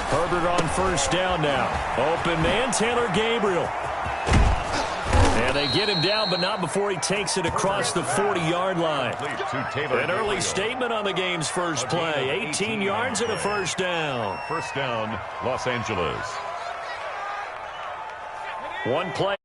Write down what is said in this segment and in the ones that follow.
Herbert on first down now. Open man, Taylor Gabriel. And they get him down, but not before he takes it across the 40-yard line. An early statement on the game's first play. 18 yards and a first down. First down, Los Angeles. One play.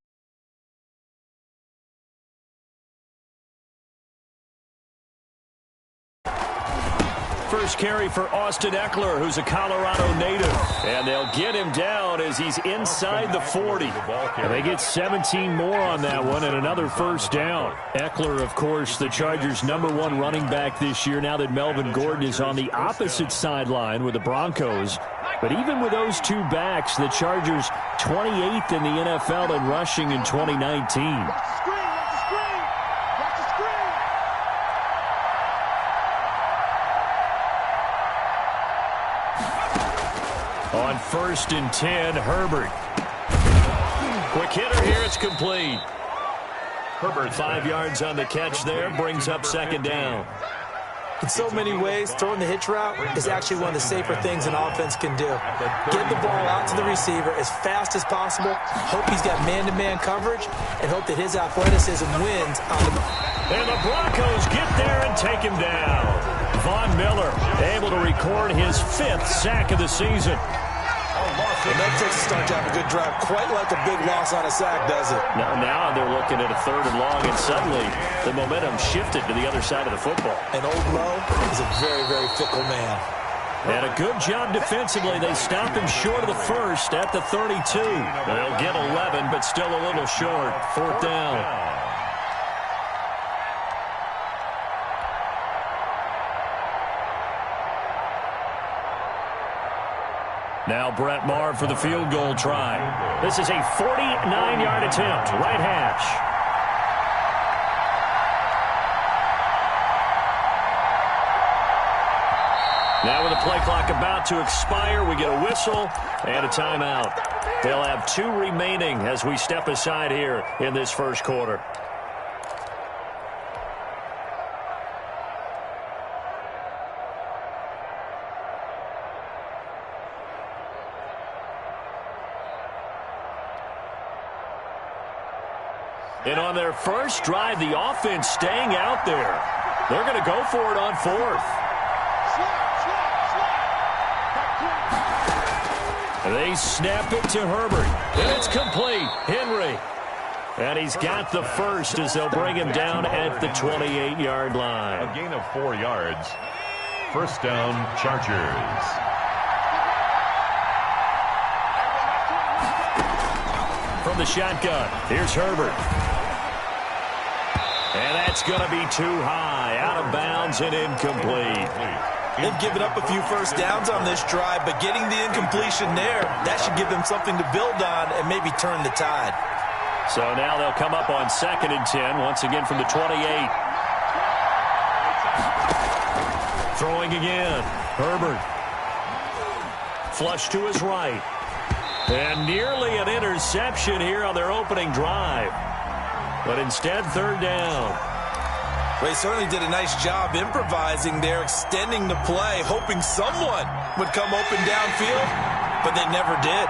First carry for Austin Eckler, who's a Colorado native. And they'll get him down as he's inside the 40. And they get 17 more on that one and another first down. Eckler, of course, the Chargers' #1 running back this year, now that Melvin Gordon is on the opposite sideline with the Broncos. But even with those two backs, the Chargers 28th in the NFL in rushing in 2019. On 1st and 10, Herbert. Quick hitter here, it's complete. Herbert 5 yards on the catch there, brings up second down. In so many ways, throwing the hitch route is actually one of the safer things an offense can do. Get the ball out to the receiver as fast as possible, hope he's got man-to-man coverage, and hope that his athleticism wins on the... And the Broncos get there and take him down. Von Miller able to record his 5th sack of the season. And that takes a start to have a good drive, quite like a big loss on a sack, does it? Now they're looking at a 3rd and long, and suddenly the momentum shifted to the other side of the football. And old Mo is a very, very fickle man. And a good job defensively. They stop him short of the first at the 32. They'll get 11, but still a little short. 4th down. Now Brett Maher for the field goal try. This is a 49-yard attempt, right hash. Now with the play clock about to expire, we get a whistle and a timeout. They'll have 2 remaining as we step aside here in this first quarter. And on their first drive, the offense staying out there. They're going to go for it on 4th. They snap it to Herbert. And it's complete. Henry. And he's got the first as they'll bring him down at the 28-yard line. A gain of 4 yards. First down, Chargers. From the shotgun, here's Herbert. And that's going to be too high, out of bounds and incomplete. They've given up a few first downs on this drive, but getting the incompletion there, that should give them something to build on and maybe turn the tide. So now they'll come up on 2nd and 10, once again from the 28. Throwing again, Herbert. Flush to his right. And nearly an interception here on their opening drive. But instead, 3rd down. Well, he certainly did a nice job improvising there, extending the play, hoping someone would come open downfield, but they never did.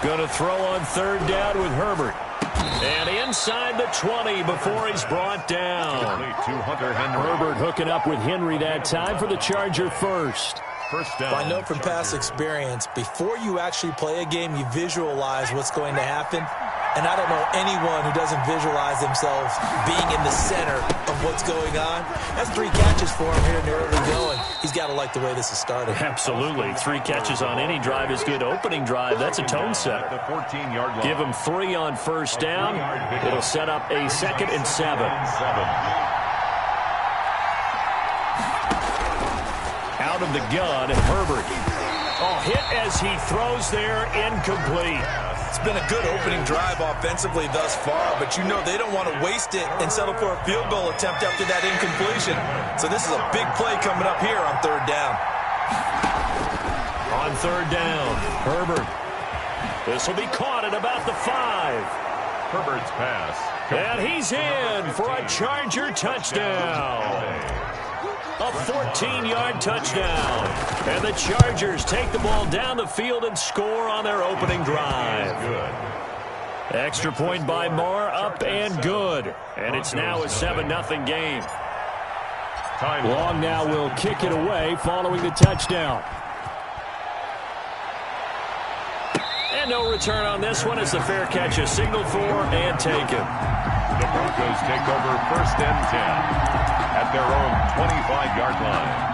Going to throw on 3rd down with Herbert. And inside the 20 before he's brought down. Herbert hooking up with Henry that time for the Charger first. First down. Well, I know from past experience, before you actually play a game, you visualize what's going to happen. And I don't know anyone who doesn't visualize themselves being in the center of what's going on. That's 3 catches for him here in the early going. He's got to like the way this is started. Absolutely. 3 catches on any drive is good. Opening drive, that's a tone setter. The 14-yard line. Give him 3 on first down. It'll set up a 2nd and 7. Out of the gun, Herbert. Oh, hit as he throws there, incomplete. It's been a good opening drive offensively thus far, but you know they don't want to waste it and settle for a field goal attempt after that incompletion. So this is a big play coming up here on 3rd down. On 3rd down, Herbert. This will be caught at about the 5. Herbert's pass. And he's in for a Charger touchdown. A 14-yard touchdown. And the Chargers take the ball down the field and score on their opening drive. Good. Extra point by Marr, up and good. And it's now a 7-0 game. Long now will kick it away following the touchdown. And no return on this one as the fair catch is signaled for and taken. The Broncos take over 1st and 10 at their own 25-yard line.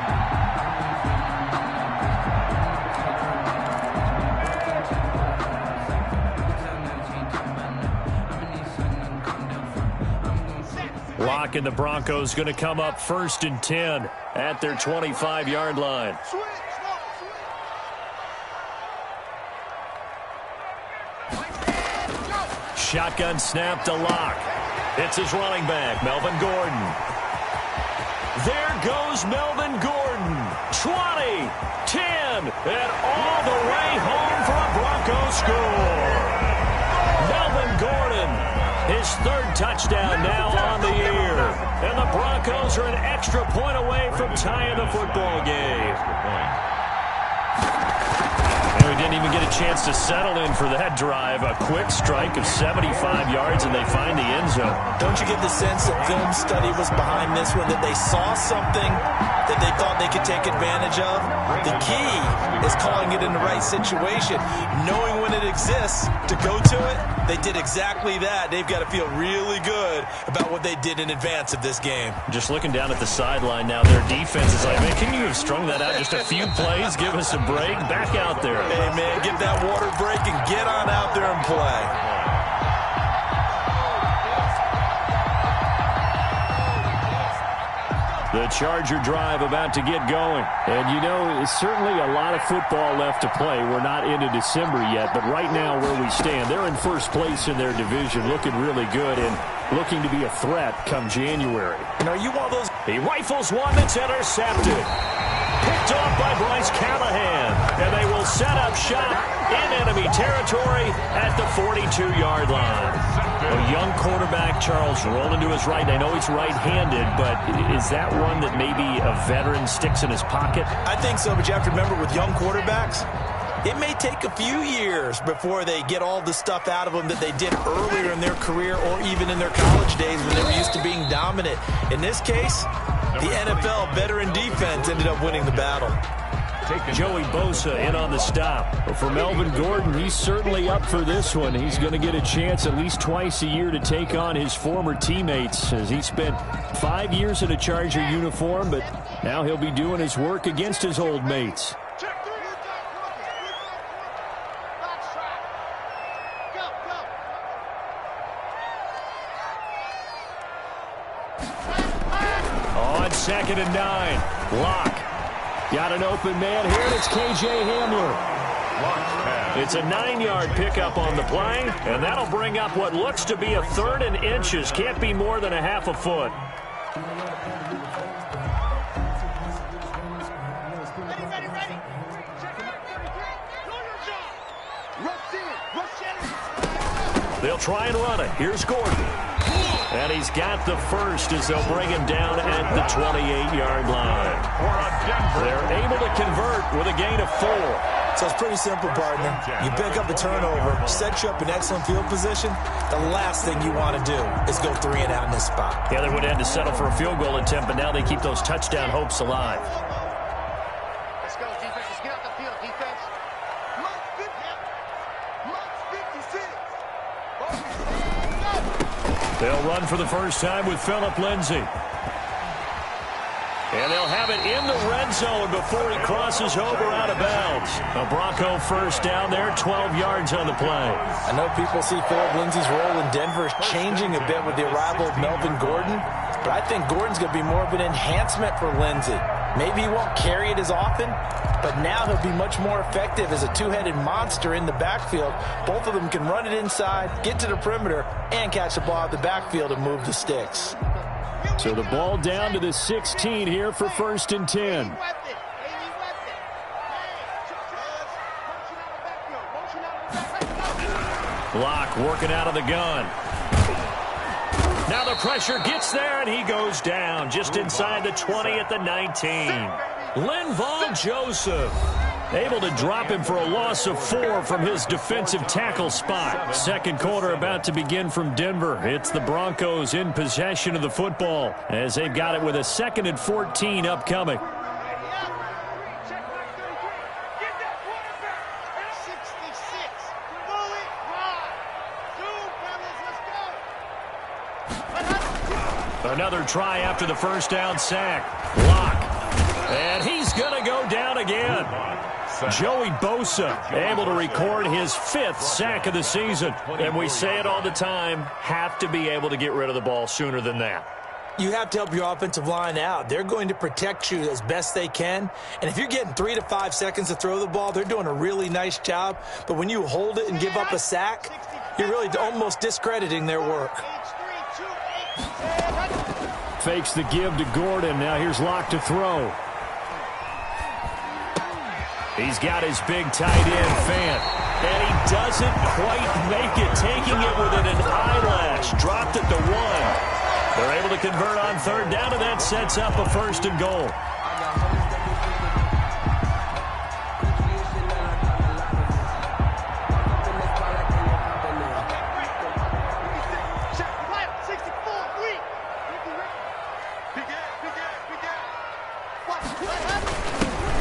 Locke and the Broncos going to come up 1st and 10 at their 25-yard line. Shotgun snap to Locke. It's his running back, Melvin Gordon. There goes Melvin Gordon. 20, 10, and all the way home for a Broncos score. Melvin Gordon, his 3rd touchdown now on the year. And the Broncos are an extra point away from tying the football game. And we didn't even get a chance to settle in for that drive. A quick strike of 75 yards, and they find the end zone. Don't you get the sense that film study was behind this one, that they saw something that they thought they could take advantage of? The key is calling it in the right situation, knowing when it exists to go to it. They did exactly that. They've got to feel really good about what they did in advance of this game. Just looking down at the sideline now, their defense is like, man, can you have strung that out just a few plays? Give us a break. Back out there. Hey, man, get that water break and get on out there and play. The Charger drive about to get going. And, you know, it's certainly a lot of football left to play. We're not into December yet, but right now where we stand, they're in 1st place in their division, looking really good and looking to be a threat come January. And are you one of those? He rifles one that's intercepted. Picked off by Bryce Callahan. And they will set up shop in enemy territory at the 42-yard line. A young quarterback, Charles, rolling to his right. I know he's right-handed, but is that one that maybe a veteran sticks in his pocket? I think so, but you have to remember with young quarterbacks, it may take a few years before they get all the stuff out of them that they did earlier in their career or even in their college days when they were used to being dominant. In this case, the NFL veteran defense ended up winning the battle. Joey Bosa in on the stop. But for Melvin Gordon, he's certainly up for this one. He's going to get a chance at least twice a year to take on his former teammates, as he spent 5 years in a Charger uniform, but now he'll be doing his work against his old mates. On 2nd and 9, Locke. Got an open man here, and it's K.J. Hamler. It's a 9-yard pickup on the play, and that'll bring up what looks to be a 3rd and inches. Can't be more than a half a foot. They'll try and run it. Here's Gordon. And he's got the first as they'll bring him down at the 28-yard line. They're able to convert with a gain of 4. So it's pretty simple, partner. You pick up a turnover, set you up in excellent field position. The last thing you want to do is go 3 and out in this spot. The other would had to settle for a field goal attempt, but now they keep those touchdown hopes alive. Let's go, defense. Let's get out the field, defense. Mark 56. They'll run for the first time with Phillip Lindsay. And they'll have it in the red zone before he crosses over out of bounds. A Bronco first down there, 12 yards on the play. I know people see Phillip Lindsay's role in Denver changing a bit with the arrival of Melvin Gordon, but I think Gordon's going to be more of an enhancement for Lindsay. Maybe he won't carry it as often, but now he'll be much more effective as a two-headed monster in the backfield. Both of them can run it inside, get to the perimeter, and catch the ball out the backfield and move the sticks. So the ball down to the 16 here for 1st and 10. Locke working out of the gun. Now the pressure gets there, and he goes down just inside the 20 at the 19. Linval Joseph able to drop him for a loss of 4 from his defensive tackle spot. Second quarter about to begin from Denver. It's the Broncos in possession of the football as they've got it with a 2nd and 14 upcoming. Another try after the first down sack. Block. And he's going to go down again. Joey Bosa able to record his 5th sack of the season. And we say it all the time, have to be able to get rid of the ball sooner than that. You have to help your offensive line out. They're going to protect you as best they can. And if you're getting 3 to 5 seconds to throw the ball, they're doing a really nice job. But when you hold it and give up a sack, you're really almost discrediting their work. Fakes the give to Gordon. Now here's Locke to throw. He's got his big tight end, Fant. And he doesn't quite make it, taking it within an eyelash. Dropped it to 1. They're able to convert on 3rd down, and that sets up a 1st and goal.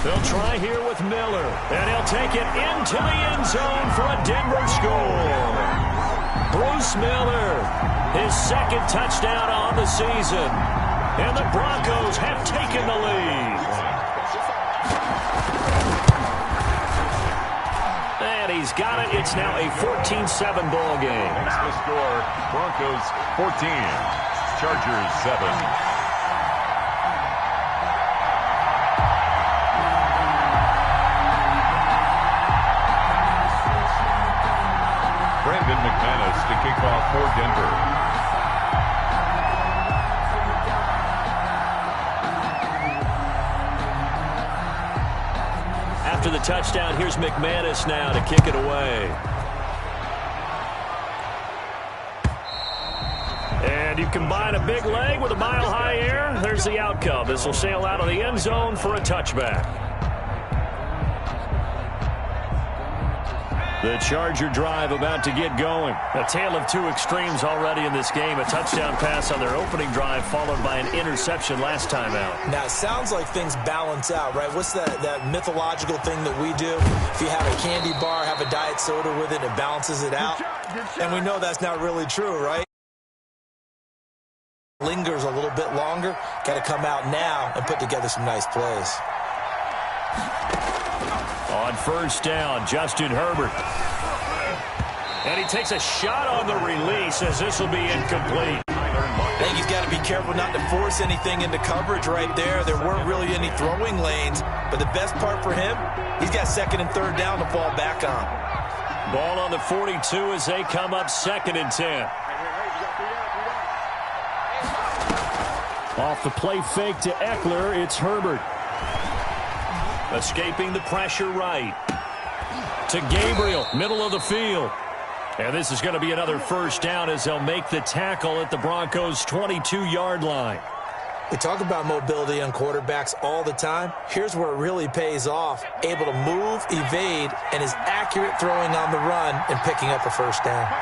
They'll try here with Miller, and he'll take it into the end zone for a Denver score. Bruce Miller, his 2nd touchdown on the season, and the Broncos have taken the lead. And he's got it. It's now a 14-7 ball game. That's the score. Broncos 14, Chargers 7. McManus to kick off for Denver. After the touchdown, here's McManus now to kick it away. And you combine a big leg with a mile-high air, there's the outcome. This will sail out of the end zone for a touchback. The Charger drive about to get going. A tale of 2 extremes already in this game. A touchdown pass on their opening drive followed by an interception last time out. Now, it sounds like things balance out, right? What's that mythological thing that we do? If you have a candy bar, have a diet soda with it, it balances it out. And we know that's not really true, right? Lingers a little bit longer. Got to come out now and put together some nice plays. On 1st down, Justin Herbert. And he takes a shot on the release as this will be incomplete. I think he's got to be careful not to force anything into coverage right there. There weren't really any throwing lanes, but the best part for him, he's got 2nd and 3rd down to fall back on. Ball on the 42 as they come up 2nd and 10. Off the play fake to Eckler, it's Herbert. Escaping the pressure right. To Gabriel, middle of the field. And this is going to be another 1st down as they'll make the tackle at the Broncos' 22-yard line. We talk about mobility on quarterbacks all the time. Here's where it really pays off. Able to move, evade, and is accurate throwing on the run and picking up a 1st down.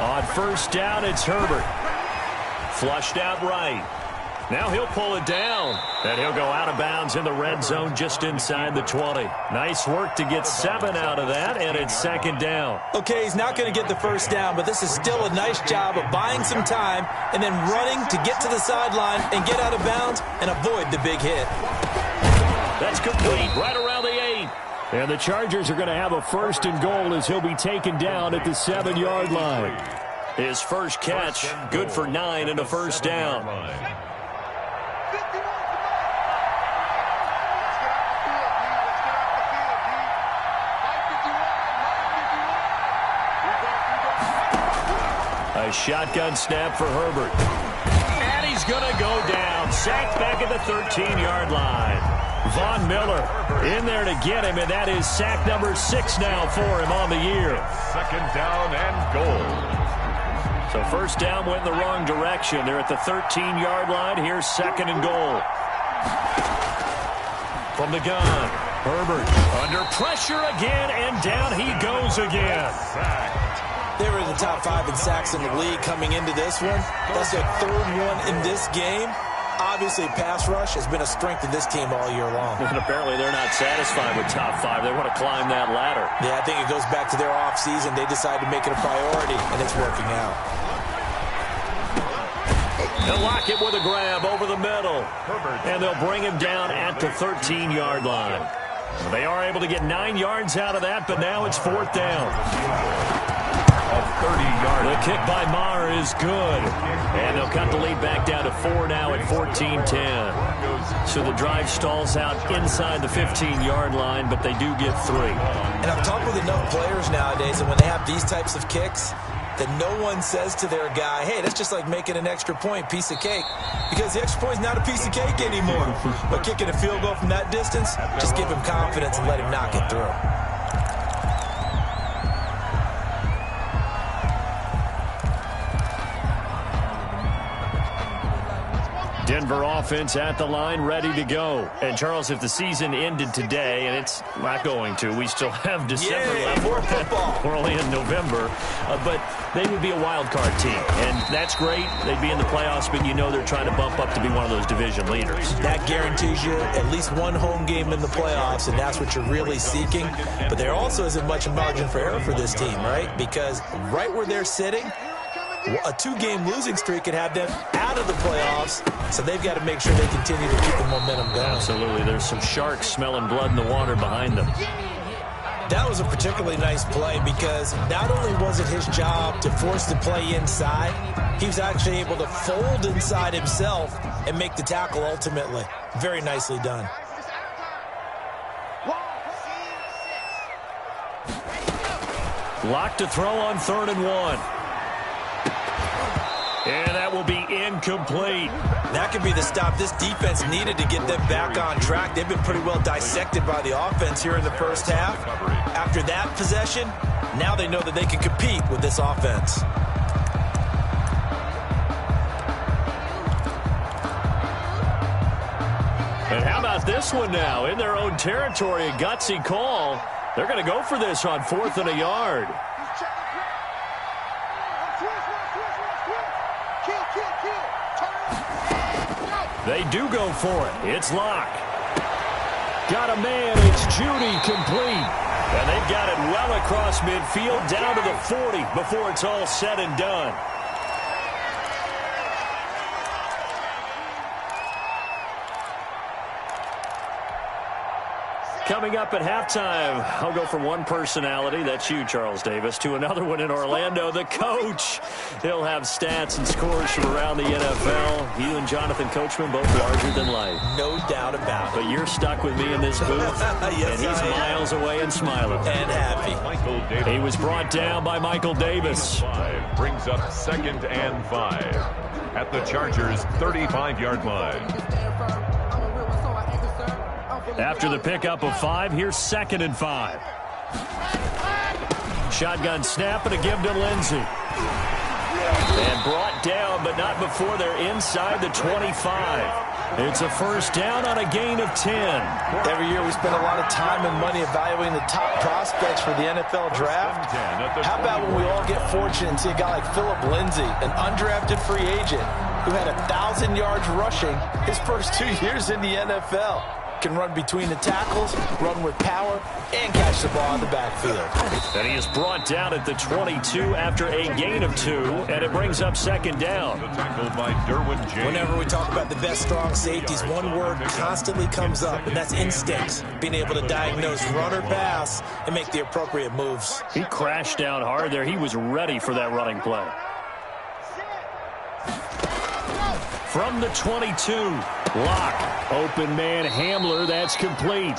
On 1st down, it's Herbert. Flushed out right. Now he'll pull it down, and he'll go out of bounds in the red zone just inside the 20. Nice work to get 7 out of that, and it's 2nd down. Okay, he's not going to get the 1st down, but this is still a nice job of buying some time and then running to get to the sideline and get out of bounds and avoid the big hit. That's complete, right around the 8. And the Chargers are going to have a 1st and goal as he'll be taken down at the 7-yard line. His first catch, good for 9 and a 1st down. A shotgun snap for Herbert. And he's going to go down. Sacked back at the 13-yard line. Von Miller in there to get him, and that is sack number 6 now for him on the year. 2nd down and goal. So first down went in the wrong direction. They're at the 13-yard line. Here's second and goal. From the gun, Herbert under pressure again, and down he goes again. They were in the top 5 in sacks in the league coming into this one. That's their third one in this game. Obviously, pass rush has been a strength of this team all year long. And apparently they're not satisfied with top 5. They want to climb that ladder. Yeah, I think it goes back to their offseason. They decided to make it a priority, and it's working out. They'll lock it with a grab over the middle. And they'll bring him down at the 13-yard line. They are able to get 9 yards out of that, but now it's fourth down. 30-yard. The kick by Maher is good. And they'll cut the lead back down to 4 now at 14-10. So the drive stalls out inside the 15-yard line, but they do get 3. And I've talked with enough players nowadays, and when they have these types of kicks, that no one says to their guy, hey, that's just like making an extra point, piece of cake. Because the extra point is not a piece of cake anymore. But kicking a field goal from that distance, just give him confidence and let him knock it through. Denver offense at the line, ready to go. And, Charles, if the season ended today, and it's not going to, we still have December left. More football. We're only in November. But they would be a wild card team. And that's great. They'd be in the playoffs, but you know they're trying to bump up to be one of those division leaders. That guarantees you at least one home game in the playoffs, and that's what you're really seeking. But there also isn't much margin for error for this team, right? Because right where they're sitting, a 2-game losing streak could have them out of the playoffs, so they've got to make sure they continue to keep the momentum going. Absolutely. There's some sharks smelling blood in the water behind them. That was a particularly nice play because not only was it his job to force the play inside, he was actually able to fold inside himself and make the tackle ultimately. Very nicely done. Lock to throw on 3rd and 1. And that will be incomplete. That could be the stop this defense needed to get them back on track. They've been pretty well dissected by the offense here in the first half. After that possession, now they know that they can compete with this offense. And how about this one now? In their own territory, a gutsy call. They're going to go for this on 4th and a yard. They do go for it. It's Locke. Got a man. It's Judy complete. And they've got it well across midfield down to the 40 before it's all said and done. Coming up at halftime, I'll go from one personality, that's you, Charles Davis, to another one in Orlando, the coach. He'll have stats and scores from around the NFL. You and Jonathan Coachman, both larger than life. No doubt about it. But you're stuck with me in this booth, yes, and he's miles away and smiling. And happy. He was brought down by Michael Davis. Brings up 2nd and 5 at the Chargers' 35-yard line. After the pickup of 5, here's 2nd and 5. Shotgun snap and a give to Lindsey. And brought down, but not before they're inside the 25. It's a first down on a gain of 10. Every year we spend a lot of time and money evaluating the top prospects for the NFL draft. How about when we all get fortunate and see a guy like Philip Lindsay, an undrafted free agent who had 1,000 yards rushing his first 2 years in the NFL. Can run between the tackles, run with power, and catch the ball in the backfield. And he is brought down at the 22 after a gain of 2, and it brings up 2nd down. Tackled by Derwin James. Whenever we talk about the best strong safeties, one word constantly comes up, and that's instincts. Being able to diagnose run or pass and make the appropriate moves. He crashed down hard there. He was ready for that running play. From the 22, Locke, open man Hamler, that's complete.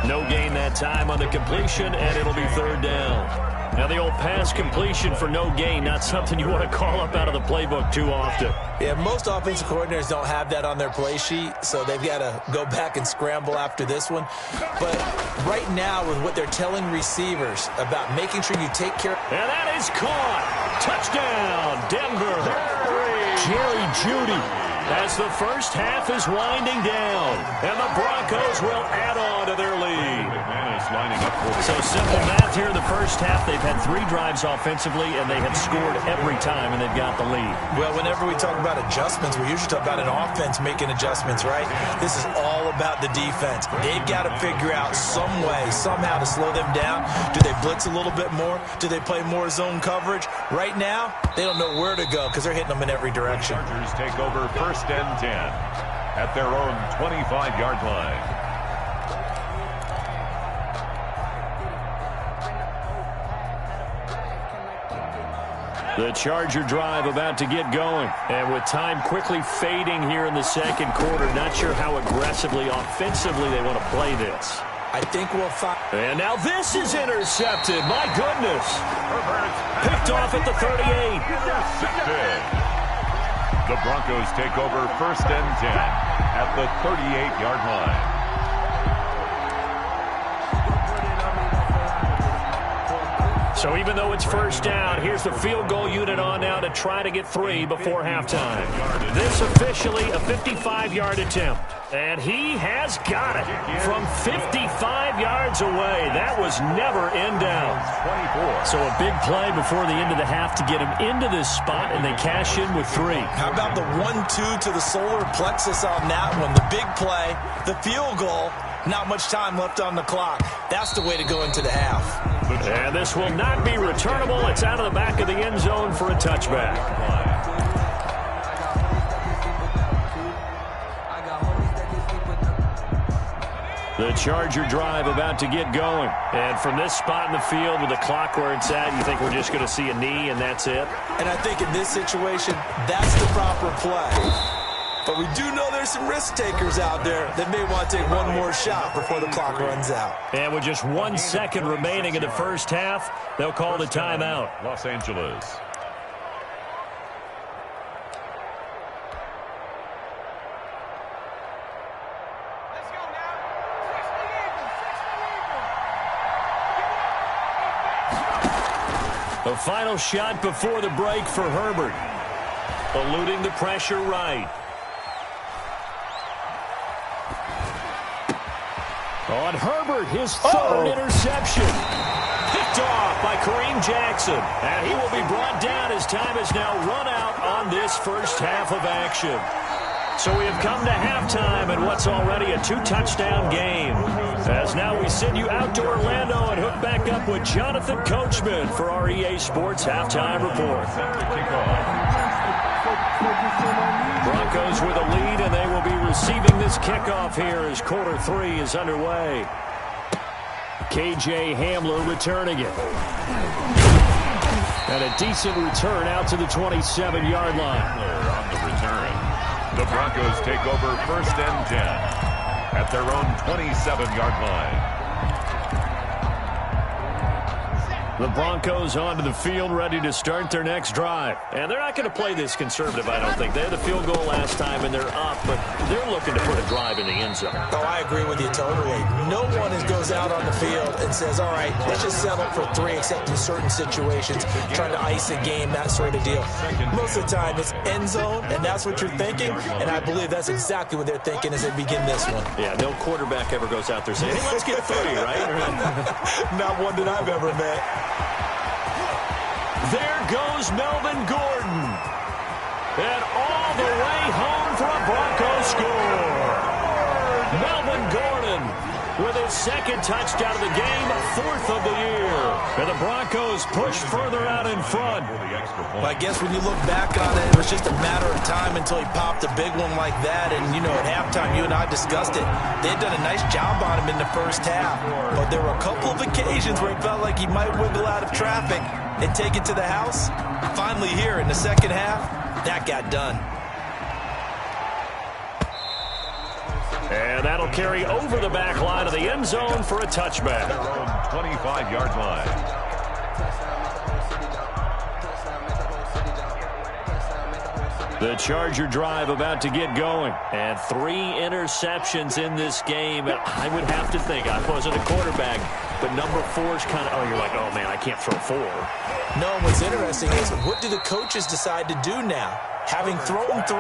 No gain that time on the completion, and it'll be 3rd down. Now the old pass completion for no gain, not something you want to call up out of the playbook too often. Yeah, most offensive coordinators don't have that on their play sheet, so they've got to go back and scramble after this one. But right now, with what they're telling receivers about making sure you take care of... And that is caught. Touchdown, Denver. Jerry Jeudy as the first half is winding down, and the Broncos will add on to their lead. So simple math here in the first half. They've had 3 drives offensively, and they have scored every time, and they've got the lead. Well, whenever we talk about adjustments, we usually talk about an offense making adjustments, right? This is all about the defense. They've got to figure out some way, somehow to slow them down. Do they blitz a little bit more? Do they play more zone coverage? Right now, they don't know where to go because they're hitting them in every direction. Chargers take over first and 10 at their own 25-yard line. The Charger drive about to get going. And with time quickly fading here in the second quarter, not sure how aggressively, offensively they want to play this. I think we'll find. And now this is intercepted. My goodness. Picked off at the 38. Intercepted. The Broncos take over first and 10 at the 38-yard line. So even though it's first down, here's the field goal unit on now to try to get 3 before halftime. This officially a 55-yard attempt. And he has got it from 55 yards away. That was never in doubt. So a big play before the end of the half to get him into this spot, and they cash in with 3. How about the 1-2 to the solar plexus on that one? The big play, the field goal, not much time left on the clock. That's the way to go into the half. And this will not be returnable. It's out of the back of the end zone for a touchback. The Charger drive about to get going. And from this spot in the field with the clock where it's at, you think we're just going to see a knee and that's it? And I think in this situation, that's the proper play. But we do know there's some risk takers out there that may want to take one more shot before the clock runs out. And with just 1 second remaining in the first half, they'll call the timeout. Los Angeles. The final shot before the break for Herbert. Eluding the pressure right. On Herbert, his third interception. Picked off by Kareem Jackson. And he will be brought down as time has now run out on this first half of action. So we have come to halftime in what's already a 2-touchdown game. As now we send you out to Orlando and hook back up with Jonathan Coachman for our EA Sports Halftime Report. Broncos with a lead, and they will be receiving this kickoff here as quarter 3 is underway. KJ Hamler returning it. And a decent return out to the 27-yard line. On the return. The Broncos take over first and 10 at their own 27-yard line. The Broncos onto the field, ready to start their next drive. And they're not going to play this conservative, I don't think. They had the field goal last time, and they're up, but they're looking to put a drive in the end zone. Oh, I agree with you totally. No one goes out on the field and says, all right, let's just settle for 3, except in certain situations, trying to ice a game, that sort of deal. Most of the time, it's end zone, and that's what you're thinking, and I believe that's exactly what they're thinking as they begin this one. Yeah, no quarterback ever goes out there saying, hey, let's get 3, right? Not one that I've ever met. There goes Melvin Gordon. And all the way home for a Broncos score. Melvin Gordon with his second touchdown of the game, 4th of the year. And the Broncos push further out in front. Well, I guess when you look back on it, it was just a matter of time until he popped a big one like that. And, you know, at halftime, you and I discussed it. They had done a nice job on him in the first half. But there were a couple of occasions where it felt like he might wiggle out of traffic and take it to the house. Finally here in the second half, that got done. And that'll carry over the back line of the end zone for a touchback. Their own 25-yard line. The Charger drive about to get going. And 3 interceptions in this game. I would have to think, I wasn't a quarterback, but number 4 is kind of, oh, you're like, oh, man, I can't throw 4. No, what's interesting is what do the coaches decide to do now? Having thrown 3,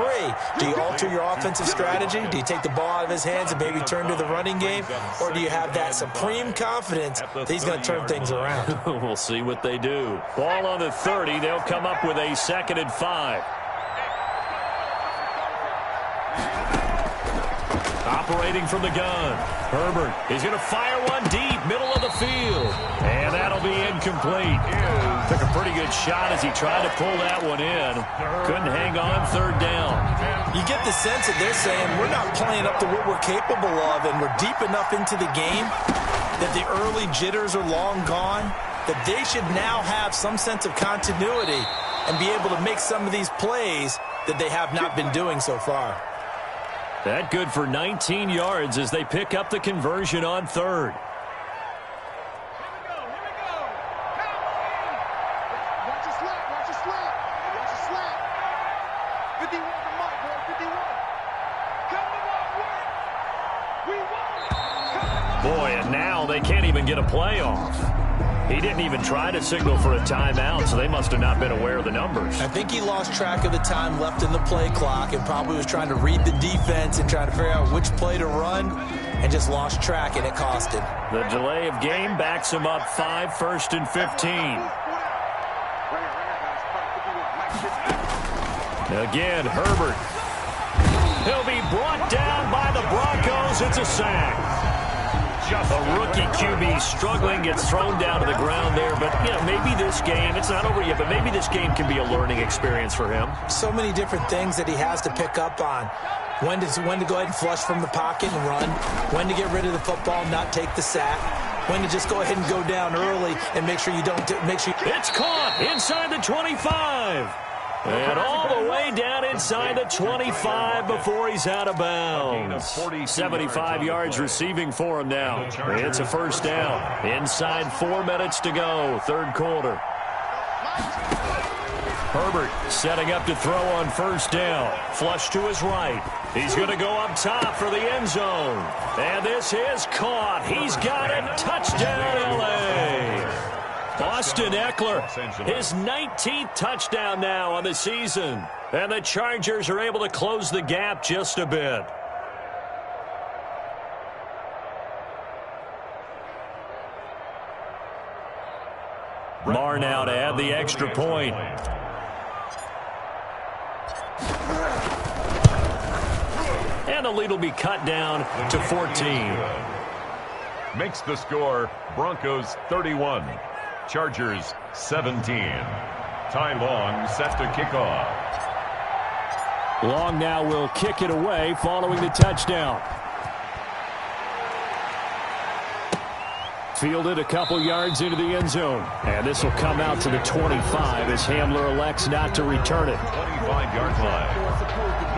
do you alter your offensive strategy? Do you take the ball out of his hands and maybe turn to the running game? Or do you have that supreme confidence that he's going to turn things around? We'll see what they do. Ball on the 30. They'll come up with a 2nd and 5. Operating from the gun. Herbert is going to fire one deep, middle of the field. And that'll be incomplete. Took a pretty good shot as he tried to pull that one in. Couldn't hang on, 3rd down. You get the sense that they're saying we're not playing up to what we're capable of, and we're deep enough into the game that the early jitters are long gone, that they should now have some sense of continuity and be able to make some of these plays that they have not been doing so far. That good for 19 yards as they pick up the conversion on 3rd. Boy, and now they can't even get a play off. He didn't even try to signal for a timeout, so they must have not been aware of the numbers. I think he lost track of the time left in the play clock and probably was trying to read the defense and trying to figure out which play to run and just lost track, and it cost him. The delay of game backs him up 5, 1st and 15. Again, Herbert. He'll be brought down by the Broncos. It's a sack. A rookie QB struggling, gets thrown down to the ground there. But, you know, maybe this game, it's not over yet, but maybe this game can be a learning experience for him. So many different things that he has to pick up on. When to go ahead and flush from the pocket and run. When to get rid of the football, not take the sack. When to just go ahead and go down early and make sure you don't It's caught inside the 25. And all the way down inside the 25 before he's out of bounds. 75 yards receiving for him now. It's a 1st down. Inside 4 minutes to go, 3rd quarter. Herbert setting up to throw on 1st down. Flush to his right. He's going to go up top for the end zone. And this is caught. He's got it. Touchdown, L.A. Austin Eckler, his 19th touchdown now on the season. And the Chargers are able to close the gap just a bit. Marr now to add the extra point. And the lead will be cut down to 14. Makes the score Broncos 31. Chargers 17. Ty Long set to kick off. Long now will kick it away following the touchdown. Fielded a couple yards into the end zone. And this will come out to the 25 as Hamler elects not to return it. 25-yard line.